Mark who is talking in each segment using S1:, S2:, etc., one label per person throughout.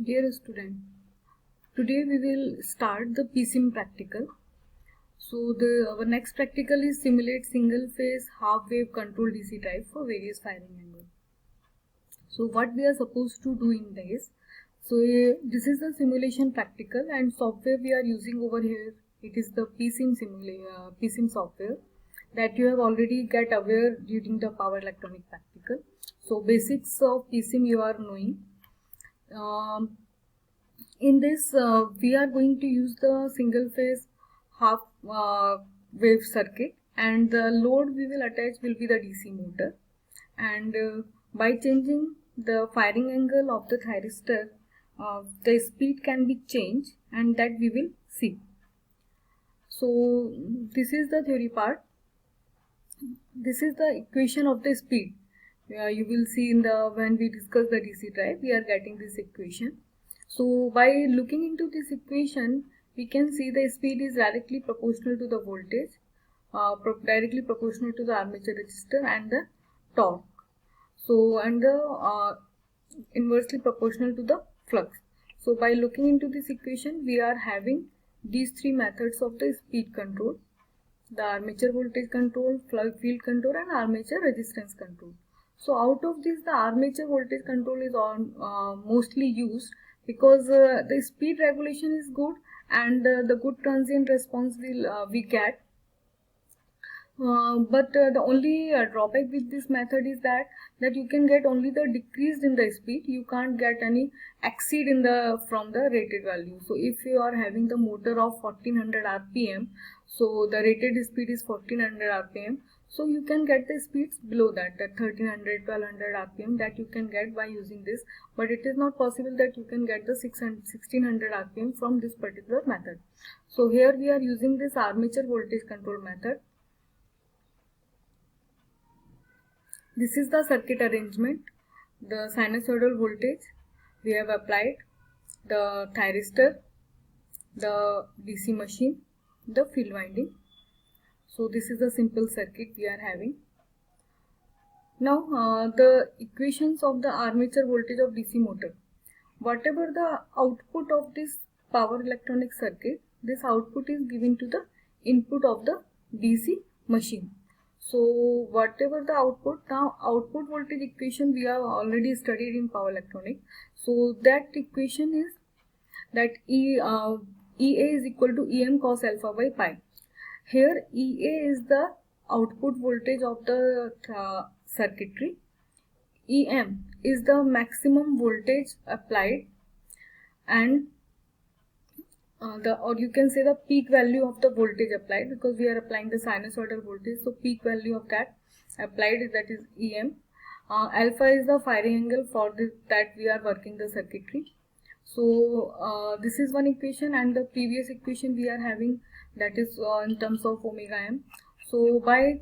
S1: Dear student, today we will start the PSIM practical. So our next practical is simulate single phase half wave control DC drive for various firing angles. So what we are supposed to do in this, this is the simulation practical and software we are using over here. It is the PSIM software that you have already get aware during the power electronic practical. So basics of PSIM you are knowing. In this we are going to use the single phase half wave circuit, and the load we will attach will be the DC motor, and by changing the firing angle of the thyristor the speed can be changed, and that we will see. So this is the theory part. This is the equation of the speed. You will see in the when we discuss the DC drive we are getting this equation. So by looking into this equation, we can see the speed is directly proportional to the voltage, directly proportional to the armature resistor and the torque. So and the inversely proportional to the flux. So by looking into this equation, we are having these three methods of the speed control: the armature voltage control, field control, and armature resistance control. So out of this, the armature voltage control is mostly used because the speed regulation is good, and the good transient response will we get. But the only drawback with this method is that you can get only the decrease in the speed. You can't get any exceed in the from the rated value. So if you are having the motor of 1400 rpm, so the rated speed is 1400 rpm, so you can get the speeds below that 1300 1200 rpm that you can get by using this, but it is not possible that you can get the 1600 rpm from this particular method. So here we are using this armature voltage control method. This is the circuit arrangement. The sinusoidal voltage we have applied, the thyristor, the DC machine, the field winding. So this is the simple circuit we are having. Now the equations of the armature voltage of DC motor. Whatever the output of this power electronic circuit, this output is given to the input of the DC machine. So whatever the output, now output voltage equation we have already studied in power electronics. So that equation is that EA is equal to EM cos alpha by pi. Here EA is the output voltage of the circuitry. EM is the maximum voltage applied, and or you can say the peak value of the voltage applied, because we are applying the sinusoidal voltage, so peak value of that applied, that is EM. Alpha is the firing angle for this that we are working the circuitry. So this is one equation, and the previous equation we are having, that is in terms of omega m. So by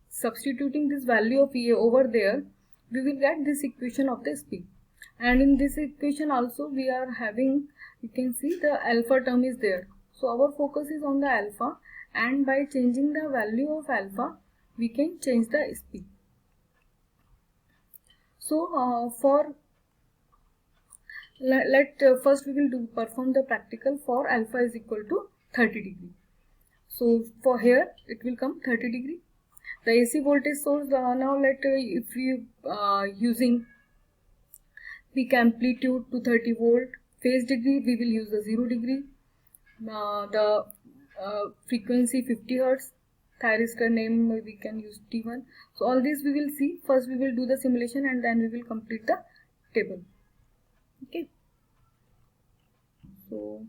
S1: substituting this value of EA over there, we will get this equation of the speed. And in this equation also we are having, you can see the alpha term is there. So our focus is on the alpha, and by changing the value of alpha we can change the speed. So first we will perform the practical for alpha is equal to 30 degree. So for here it will come 30 degree. The AC voltage source, now if we using peak amplitude to 30 volt, phase degree we will use the 0 degree, the frequency 50 hertz, thyristor name we can use T1. So all this we will see. First we will do the simulation, and then we will complete the table. Okay. So